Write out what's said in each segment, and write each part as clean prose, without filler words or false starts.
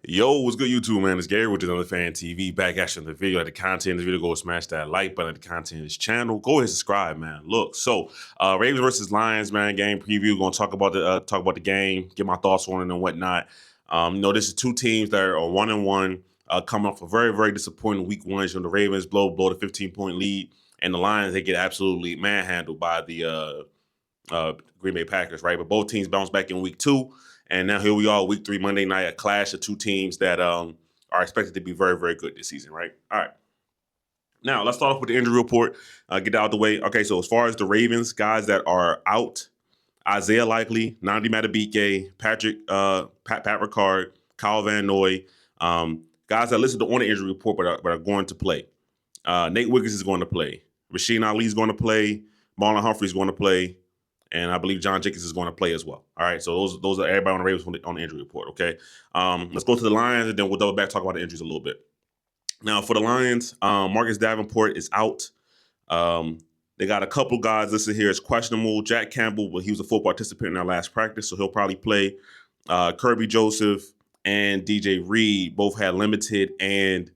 Yo, what's good, YouTube, man? It's Gary with another Fan TV. Back at you on the video. Like the content of this video, go smash that like button. Like the content of this channel, go ahead and subscribe, man. Look, so Ravens versus Lions, man. Game preview. Going to talk about the game, get my thoughts on it and whatnot. This is two teams that are 1-1, coming off a very disappointing week one. The Ravens blow the 15-point lead, and the Lions they get absolutely manhandled by the Green Bay Packers, right? But both teams bounce back in week two. And now here we are, week three, Monday night, a clash of two teams that are expected to be very good this season, right? All right. Now, let's start off with the injury report, get that out of the way. Okay, so as far as the Ravens, guys that are out, Isaiah Likely, Nandi Madubuike, Pat Ricard, Kyle Van Noy, guys that listed on the injury report but are going to play. Nate Wiggins is going to play. Rasheen Ali is going to play. Marlon Humphrey is going to play. And I believe John Jenkins is going to play as well. All right, so those are everybody on the Ravens on the injury report, okay? Let's go to the Lions, and then we'll double back, talk about the injuries a little bit. Now, for the Lions, Marcus Davenport is out. They got a couple guys listed here as questionable. Jack Campbell, well, he was a full participant in our last practice, so he'll probably play. Kirby Joseph and DJ Reed both had limited and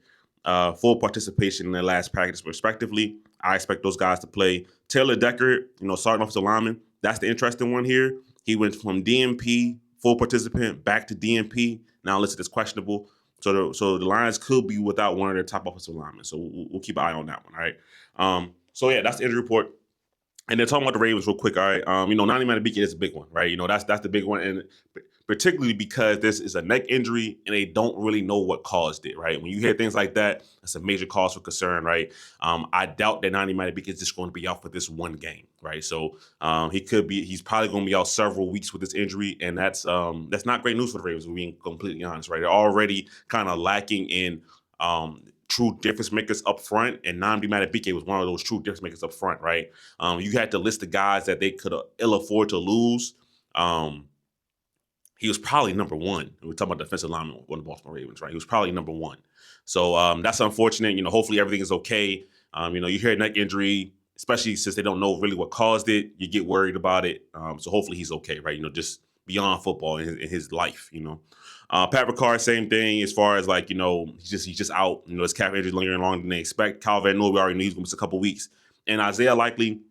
full participation in their last practice, respectively. I expect those guys to play. Taylor Decker, starting offensive lineman, that's the interesting one here. He went from DNP, full participant, back to DNP, now listed as questionable. So the Lions could be without one of their top offensive linemen. So we'll keep an eye on that one, all right? So yeah, that's the injury report. And then talking about the Ravens real quick, all right? Nandi Madubuike is a big one, right? That's the big one, and particularly because this is a neck injury and they don't really know what caused it, right? When you hear things like that, that's a major cause for concern, right? I doubt that Nandi Madubuike is just going to be out for this one game, right? So he's probably going to be out several weeks with this injury, and that's not great news for the Ravens, if we're being completely honest, right? They're already kind of lacking in true difference makers up front, and Nandi Madubuike was one of those true difference makers up front, right? You had to list the guys that they could ill afford to lose. He was probably number one. We're talking about defensive lineman on the Baltimore Ravens, right? He was probably number one. So that's unfortunate. Hopefully everything is okay. You hear a neck injury, especially since they don't know really what caused it. You get worried about it. So hopefully he's okay, right? Just beyond football in his life, Pat Ricard, same thing as far as he's just out. His calf injury lingering longer than they expect. Kyle Van Noy, we already knew he's going to miss a couple weeks. And Isaiah Likely,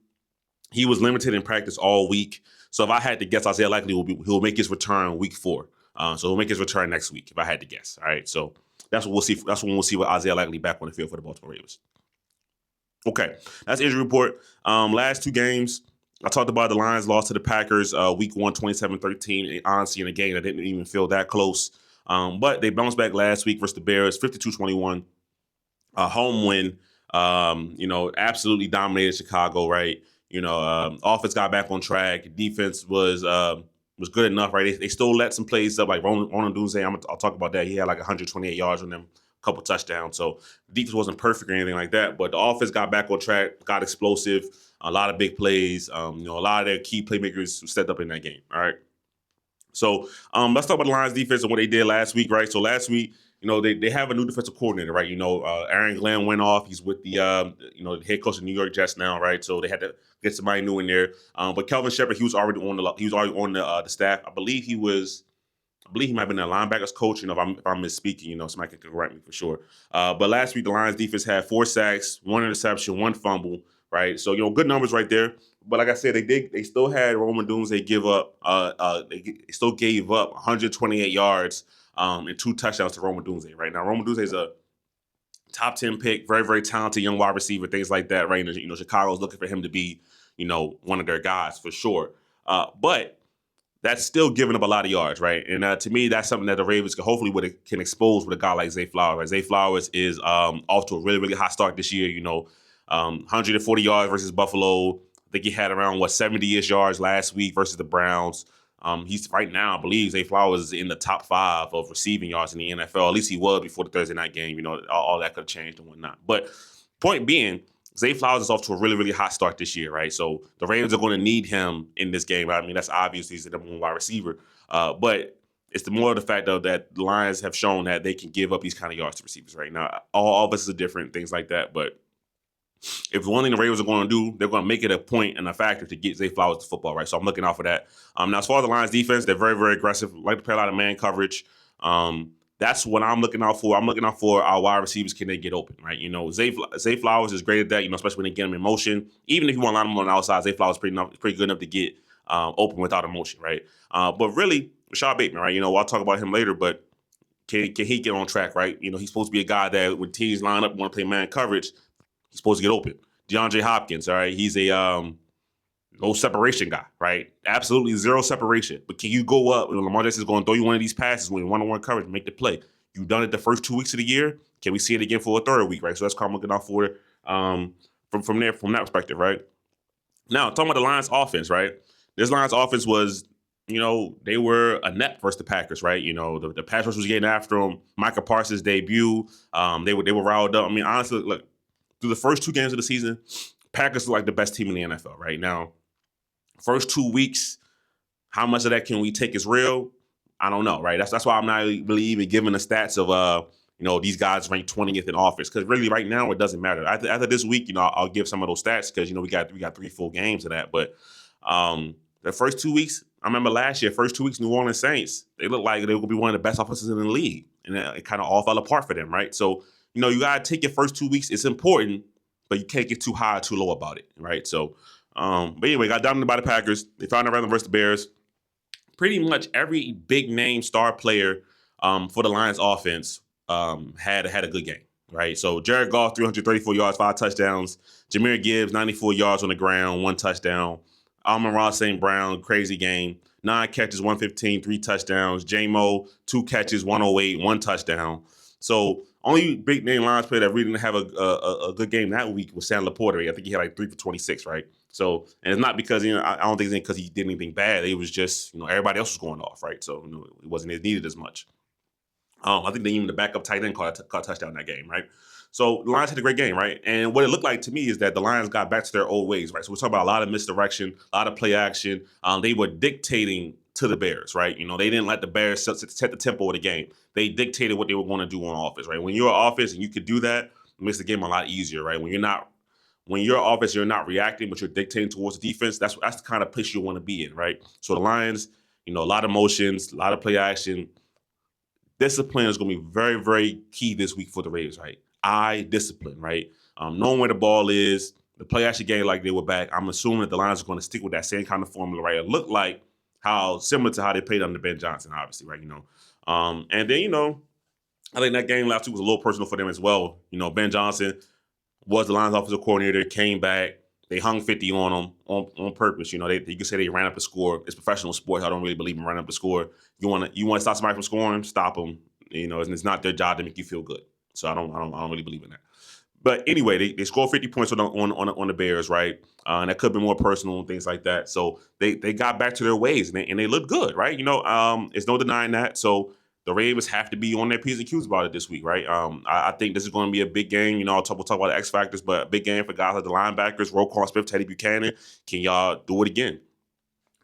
he was limited in practice all week. So if I had to guess, Isaiah Likely he'll make his return week 4. So he'll make his return next week if I had to guess. All right, so that's what we'll see. That's when we'll see what Isaiah Likely back on the field for the Baltimore Ravens. Okay, that's the injury report. Last two games, I talked about the Lions lost to the Packers week 1, 27-13. Honestly, in a game that didn't even feel that close. But they bounced back last week versus the Bears, 52-21. Home win. Absolutely dominated Chicago, right? Offense got back on track. Defense was good enough, right? They still let some plays up, like Ronald Dunze. I'll talk about that. He had like 128 yards on them, a couple touchdowns. So the defense wasn't perfect or anything like that, but the offense got back on track, got explosive, a lot of big plays. A lot of their key playmakers stepped up in that game. All right. So let's talk about the Lions defense and what they did last week, right? So last week, they have a new defensive coordinator, right? Aaron Glenn went off. He's with the head coach of the New York Jets now, right? So they had to get somebody new in there. But Kelvin Shepard, he was already on the staff. I believe he might have been a linebackers coach. If I'm misspeaking, somebody can correct me for sure. But last week the Lions defense had 4 sacks, 1 interception, 1 fumble, right? So good numbers right there. But like I said, they still had Roman Dunze give up. They still gave up 128 yards. And 2 touchdowns to Roman Dunze, right? Now, Roman Dunze is a top 10 pick, very talented young wide receiver, things like that, right? Chicago's looking for him to be, one of their guys for sure. But that's still giving up a lot of yards, right? And to me, that's something that the Ravens can expose with a guy like Zay Flowers. Right? Zay Flowers is off to a really hot start this year. 140 yards versus Buffalo. I think he had around 70-ish yards last week versus the Browns. He's right now, I believe, Zay Flowers is in the top 5 of receiving yards in the NFL. At least he was before the Thursday night game. All that could have changed and whatnot. But point being, Zay Flowers is off to a really hot start this year, right? So the Ravens are going to need him in this game. I mean, that's obvious. He's the number 1 wide receiver. But it's the more of the fact, though, that the Lions have shown that they can give up these kind of yards to receivers right now. All of us are different, things like that. But if one thing the Ravens are going to do, they're going to make it a point and a factor to get Zay Flowers to football, right? So I'm looking out for that. Now, as far as the Lions defense, they're very aggressive, like to play a lot of man coverage. That's what I'm looking out for. I'm looking out for our wide receivers. Can they get open, right? Zay Flowers is great at that, especially when they get him in motion. Even if you want to line him on the outside, Zay Flowers is pretty good enough to get open without emotion, right? But really, Rashad Bateman, right? I'll talk about him later, but can he get on track, right? He's supposed to be a guy that when teams line up and want to play man coverage, he's supposed to get open. DeAndre Hopkins, all right? He's a no separation guy, right? Absolutely zero separation. But can you go up when Lamar Jackson's going to throw you one of these passes when one-on-one coverage, make the play? You've done it the first 2 weeks of the year. Can we see it again for a third week, right? So that's what I'm looking out for from that perspective, right? Now, talking about the Lions offense, right? This Lions offense was, they were a net versus the Packers, right? The pass rush was getting after them. Micah Parsons' debut, they were riled up. I mean, honestly, look, through the first 2 games of the season, Packers look like the best team in the NFL right now. First 2 weeks, how much of that can we take as real? I don't know, right? That's why I'm not really even giving the stats of these guys ranked 20th in offense, because really right now it doesn't matter. After this week, I'll give some of those stats because we got 3 full games of that. But the first 2 weeks, I remember last year, first 2 weeks, New Orleans Saints, they looked like they were gonna be one of the best offenses in the league, and it kind of all fell apart for them, right? So you gotta take your first 2 weeks. It's important, but you can't get too high or too low about it, right? So. But anyway, got dominated by the Packers. They found a rhythm versus the Bears. Pretty much every big name star player for the Lions offense had a good game, right? So Jared Goff, 334 yards, 5 touchdowns. Jahmyr Gibbs, 94 yards on the ground, 1 touchdown. Amon-Ra St. Brown, crazy game. 9 catches, 115, 3 touchdowns. J-Mo, 2 catches, 108, 1 touchdown. So only big name Lions player that really didn't have a good game that week was Sam Laporte. I think he had like 3 for 26, right? So, and it's not because I don't think it's because he did anything bad. It was just everybody else was going off, right? So it wasn't as needed as much. I think even the backup tight end caught a touchdown in that game, right? So the Lions had a great game, right? And what it looked like to me is that the Lions got back to their old ways, right? So we're talking about a lot of misdirection, a lot of play action. They were dictating to the Bears, right? They didn't let the Bears set the tempo of the game. They dictated what they were going to do on offense, right? When you're on offense and you could do that, it makes the game a lot easier, right? When you're offense, you're not reacting, but you're dictating towards the defense. That's the kind of place you want to be in, right? So the Lions, a lot of motions, a lot of play action. Discipline is going to be very, very key this week for the Ravens, right? Eye discipline, right? Knowing where the ball is, the play action game like they were back. I'm assuming that the Lions are going to stick with that same kind of formula, right? It looked like similar to how they played under Ben Johnson, obviously, right? And then I think that game last week was a little personal for them as well. Ben Johnson was the Lions offensive coordinator, came back. They hung 50 on them on purpose. You can say they ran up the score. It's professional sports. I don't really believe in running up the score. You want to stop somebody from scoring, stop them. It's not their job to make you feel good. So I don't really believe in that. But anyway, they scored 50 points on the Bears, right? And that could be more personal and things like that. So they got back to their ways and they looked good, right? It's no denying that. So the Ravens have to be on their P's and Q's about it this week, right? I think this is going to be a big game. We'll talk about the XFactors, but a big game for guys like the linebackers, Roquan Smith, Teddy Buchanan. Can y'all do it again?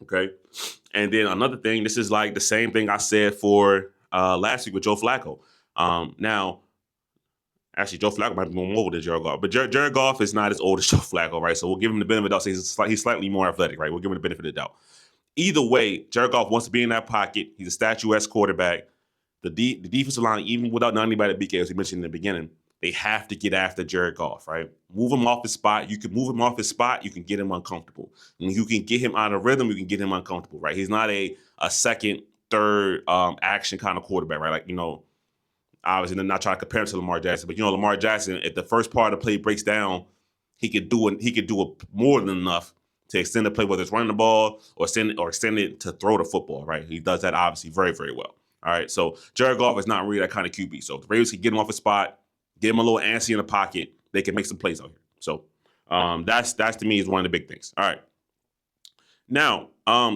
Okay. And then another thing, this is like the same thing I said for last week with Joe Flacco. Now, actually, Joe Flacco might be more mobile than Jared Goff, but Jared Goff is not as old as Joe Flacco, right? So we'll give him the benefit of the doubt. He's slightly more athletic, right? We'll give him the benefit of the doubt. Either way, Jared Goff wants to be in that pocket. He's a statuesque quarterback. The defensive line, even without anybody BK, as we mentioned in the beginning, they have to get after Jared Goff, right? Move him off his spot. You can move him off his spot. You can get him uncomfortable. When you can get him out of rhythm, you can get him uncomfortable, right? He's not a second, third action kind of quarterback, right? Like, obviously they're not trying to compare him to Lamar Jackson, but Lamar Jackson, if the first part of the play breaks down, he could do more than enough to extend the play, whether it's running the ball or extend it to throw the football, right? He does that obviously very, very well. All right, so Jared Goff is not really that kind of QB. So if the Ravens can get him off his spot, get him a little antsy in the pocket, they can make some plays out here. So that's to me is one of the big things. All right. Now,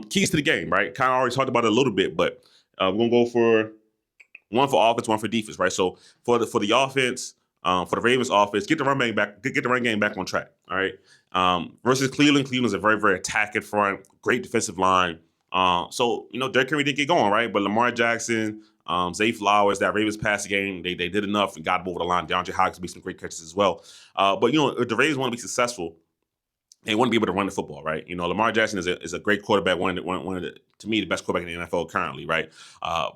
keys to the game, right? Kind of already talked about it a little bit, but we're gonna go for one for offense, one for defense, right? So for the offense, for the Ravens offense, get the run game back on track. All right. Versus Cleveland's a very, very attacking front, great defensive line. So Derrick Henry didn't get going, right? But Lamar Jackson, Zay Flowers, that Ravens passing game, they did enough and got over the line. DeAndre Hopkins made some great catches as well. But if the Ravens want to be successful, they want to be able to run the football, right? You know, Lamar Jackson is a great quarterback, one of the, to me, the best quarterback in the NFL currently, right?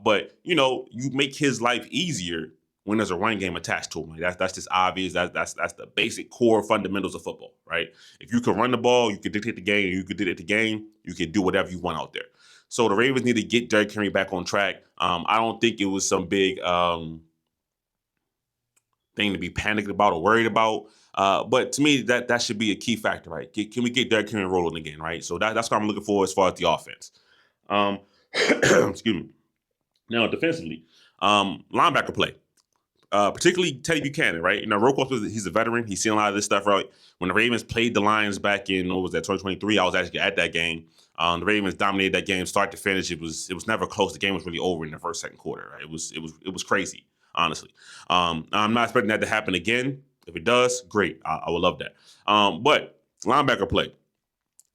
But you know, you make his life easier when there's a running game attached to him. Like that's just obvious. That's the basic core fundamentals of football, right? If you can run the ball, you can dictate the game. You can dictate the game. You can do whatever you want out there. So the Ravens need to get Derrick Henry back on track. I don't think it was some big thing to be panicked about or worried about. But to me, that should be a key factor, right? Can we get Derrick Henry rolling again, right? So that's what I'm looking for as far as the offense. Excuse me. Now, defensively, linebacker play. Particularly Teddy Buchanan, right? You know, Roquan, he's a veteran. He's seen a lot of this stuff, right? When the Ravens played the Lions back in, what was that, 2023, I was actually at that game. The Ravens dominated that game start to finish. It was never close. The game was really over in the second quarter, right? It was crazy, honestly. I'm not expecting that to happen again. If it does, great. I would love that. But linebacker play.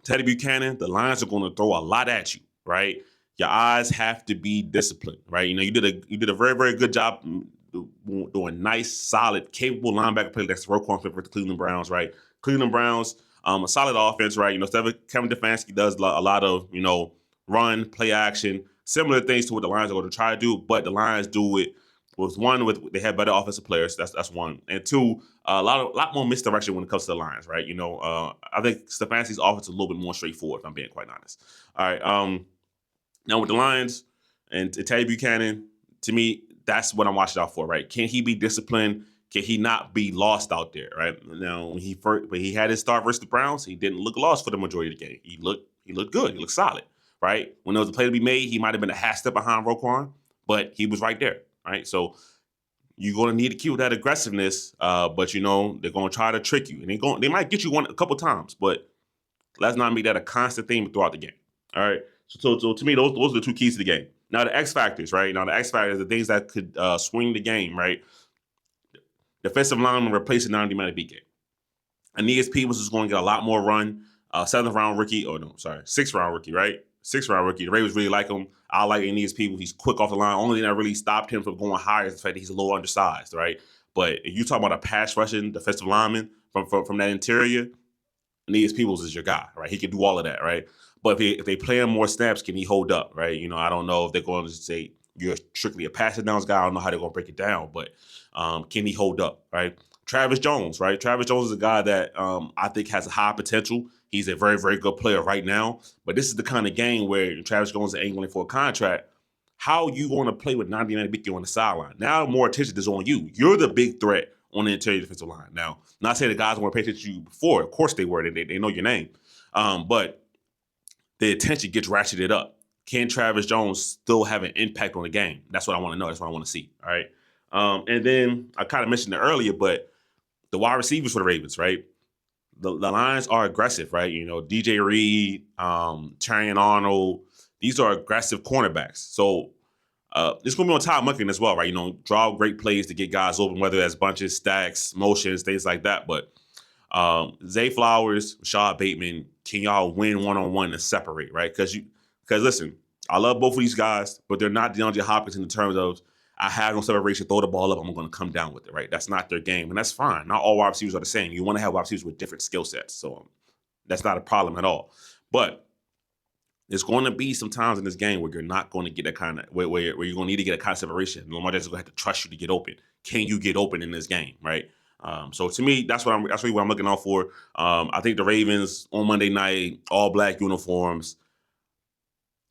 Teddy Buchanan, the Lions are going to throw a lot at you, right? Your eyes have to be disciplined, right? You know, you did a very, very good job doing nice, solid, capable linebacker play. That's Roquan Smith for the Cleveland Browns, right? Cleveland Browns, a solid offense, right? You know, Kevin Stefanski does a lot of, you know, run, play action, similar things to what the Lions are going to try to do, but the Lions do it with they have better offensive players. That's one, and two, a lot more misdirection when it comes to the Lions, right? You know, I think Stefanski's offense is a little bit more straightforward, if I'm being quite honest. All right, now with the Lions and Teddy Buchanan, to me, that's what I'm watching out for, right? Can he be disciplined? Can he not be lost out there, right? Now, when he had his start versus the Browns, he didn't look lost for the majority of the game. He looked good. He looked solid, right? When there was a play to be made, he might have been a half step behind Roquan, but he was right there, right? So you're going to need to keep that aggressiveness, but you know they're going to try to trick you, and they might get you a couple times, but let's not make that a constant theme throughout the game. All right. So to me, those are the two keys to the game. Now the X factors, right? Now the X factors, the things that could swing the game, right? Defensive lineman replacing Nnamdi Madubuike. Aeneas Peebles is going to get a lot more run. 6th round rookie, right? 6th round rookie. The Ravens really like him. I like Aeneas Peebles. He's quick off the line. Only thing that really stopped him from going higher is the fact that he's a little undersized, right? But if you talk about a pass rushing defensive lineman from that interior, Aeneas Peebles is your guy, right? He can do all of that, right? But if they play him more snaps, can he hold up, right? You know, I don't know if they're going to say you're strictly a passing downs guy. I don't know how they're going to break it down, but can he hold up, right? Travis Jones, right? Travis Jones is a guy that I think has a high potential. He's a very, very good player right now. But this is the kind of game where Travis Jones is angling for a contract. How are you going to play with Nnamdi Madubuike on the sideline? Now more attention is on you. You're the big threat on the interior defensive line. Now, not saying the guys weren't paying attention to you before. Of course they were. They know your name. But the attention gets ratcheted up. Can Travis Jones still have an impact on the game? That's what I want to know. That's what I want to see. All right. And then I kind of mentioned it earlier, but the wide receivers for the Ravens, right? The Lions are aggressive, right? You know, DJ Reed, Terrion Arnold, these are aggressive cornerbacks. So it's going to be on Todd Monken as well, right? You know, draw great plays to get guys open, whether that's bunches, stacks, motions, things like that. But Zay Flowers, Rashad Bateman, can y'all win one-on-one and separate, right? Because listen, I love both of these guys, but they're not DeAndre Hopkins in the terms of I have no separation, throw the ball up, I'm going to come down with it, right? That's not their game, and that's fine. Not all wide receivers are the same. You want to have wide receivers with different skill sets, so that's not a problem at all. But there's going to be some times in this game where you're not going to get that kind of where you're going to need to get a kind of separation. Lamar Jackson's going to have to trust you to get open. Can you get open in this game, right? So to me, that's really what I'm looking out for. I think the Ravens on Monday night, all black uniforms.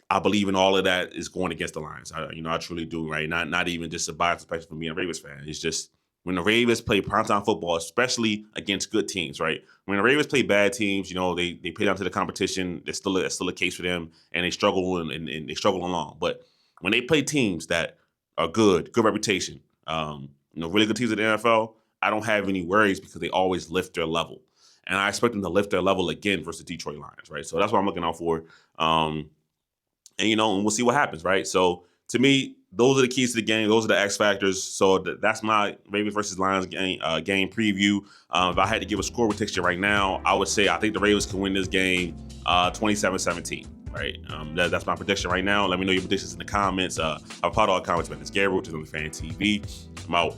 I believe in all of that is going against the Lions. I truly do, right? Not even just a biased perspective from being a Ravens fan. It's just when the Ravens play primetime football, especially against good teams, right? When the Ravens play bad teams, you know, they play down to the competition. That's still a case for them, and they struggle and they struggle along. But when they play teams that are good reputation, really good teams in the NFL, I don't have any worries because they always lift their level. And I expect them to lift their level again versus the Detroit Lions, right? So that's what I'm looking out for. And we'll see what happens, right? So to me, those are the keys to the game. Those are the X factors. So that's my Ravens versus Lions game preview. If I had to give a score prediction right now, I would say I think the Ravens can win this game 27-17. Right, that's my prediction right now. Let me know your predictions in the comments. I'll put all the comments, man. It's Gabriel, which is on the Fan TV. I'm out.